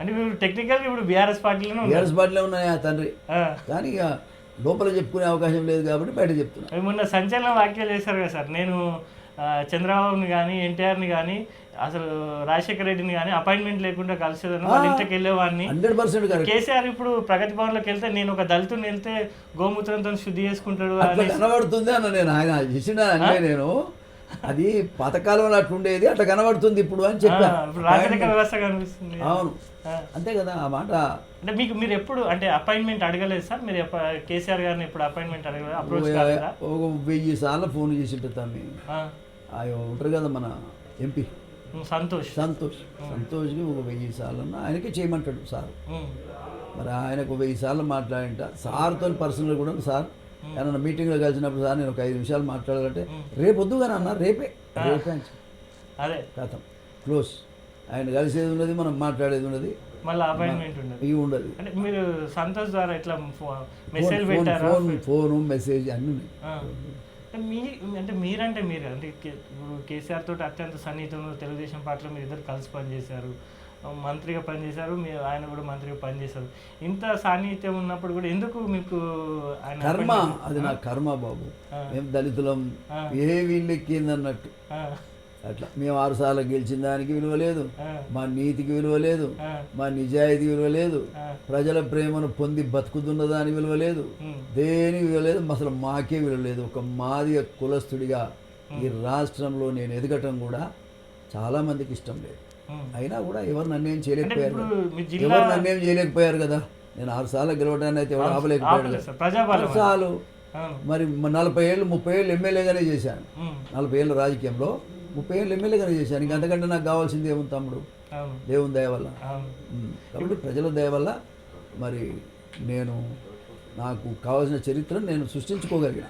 అంటే మీరు టెక్నికల్గా ఇప్పుడు బీఆర్ఎస్ పార్టీలోనే ఉన్నారు. బీఆర్ఎస్ పార్టీలో ఉన్నాయా తండ్రి, ఆ. కానీ ఇక లోపల చెప్పుకునే అవకాశం లేదు కాబట్టి బయట చెప్తున్నా. అవి మొన్న సంచలన వ్యాఖ్యలు చేశారు కదా సార్. నేను చంద్రబాబుని కానీ ఎన్టీఆర్ని కానీ అసలు రాజశేఖర రెడ్డిని కానీ అపాయింట్మెంట్ లేకుండా కలిసేదాన్ని, వాళ్ళ ఇంటికి వెళ్ళేవాడిని. 100% కరెక్ట్. కేసీఆర్ ఇప్పుడు ప్రగతి భవన్లోకి వెళ్తే నేను ఒక దళితుని వెళ్తే గోమూత్రంతో శుద్ధి చేసుకుంటాడు అట్లా అని. కనబడుతుంది అన్న, నేను ఆయన చేసిన అంటే నేను అది పాతకాలంలో అట్లా ఉండేది, అట్లా కనబడుతుంది ఇప్పుడు అని చెప్పా. ఇప్పుడు రాజరిక వ్యవస్థ కనిపిస్తుంది. అవును, అంతే కదా ఆ మాట. అంటే మీరు ఎప్పుడు అంటే అపాయింట్మెంట్ అడగలేదు సార్? మీరు కేసీఆర్ గారిని ఎప్పుడు అపాయింట్మెంట్ అడగలేదు? అప్రోచ్ కాలేదా? ఒక 1000 సార్లు ఫోన్ చేసి ఉంటాను. ఆయన ఉంటారు కదా మన ఎంపీ సంతోష్కి ఒక 1000 సార్లు ఆయనకే చేయమంటాడు సార్. మరి ఆయనకు 1000 సార్లు మాట్లాడింట. సార్తో పర్సనల్ కూడా సార్ ఏమన్నా మీటింగ్లో కలిసినప్పుడు సార్ నేను ఒక 5 నిమిషాలు మాట్లాడాలంటే రేపు వద్దుగానే అన్న, రేపే అదే కథం క్లోజ్. ఆయన కలిసేది ఉన్నది, మనం మాట్లాడేది ఉన్నది, మళ్ళీ అపాయింట్మెంట్ ఉండదు, ఇవి ఉండదు. అంటే మీరు సంతోష్ ద్వారా ఎట్లా మెసేజ్ పెట్టారా? ఫోను మెసేజ్ అన్నీ అంటే మీరంటే మీరు అంటే ఇప్పుడు కేసీఆర్ తోటి అత్యంత సన్నిహితంలో తెలుగుదేశం పార్టీలో మీరు ఇద్దరు కలిసి పనిచేశారు, మంత్రిగా పనిచేశారు, మీరు ఆయన కూడా మంత్రిగా పనిచేశారు. ఇంత సాన్నిహిత్యం ఉన్నప్పుడు కూడా ఎందుకు మీకు ఆయన కర్మ, అది నా కర్మ బాబు. మేము దళితులం, ఏ వీళ్ళెక్కిందన్నట్టు అట్లా. మేము 6 సార్లు గెలిచిన దానికి విలువ లేదు, మా నీతికి విలువ లేదు, మా నిజాయితీ విలువ లేదు, ప్రజల ప్రేమను పొంది బతుకుతున్న దానికి విలువ లేదు, దేనికి విలువ లేదు, అసలు మాకే విలువ లేదు. ఒక మాదిగ కులస్తుడిగా ఈ రాష్ట్రంలో నేను ఎదగటం కూడా చాలామందికి ఇష్టం లేదు. అయినా కూడా ఎవరు నన్నేం చేయలేకపోయారు కదా. నేను 6 సార్లు గెలవడానికి అయితే ఎవరు ఆపలేకపోయాడు కదా. చాలు. మరి 40 ఏళ్ళు 30 ఏళ్ళు ఎమ్మెల్యేగానే చేశాను. 40 ఏళ్ళ రాజకీయంలో 30 ఏళ్ళు ఎమ్మెల్యేగానే చేశాను. ఇంక అంతకంటే నాకు కావాల్సింది ఏముంది తమ్ముడు? దేవుని దయ వల్ల. కాబట్టి ప్రజల దయ వల్ల మరి నాకు కావాల్సిన చరిత్రను నేను సృష్టించుకోగలిగిన.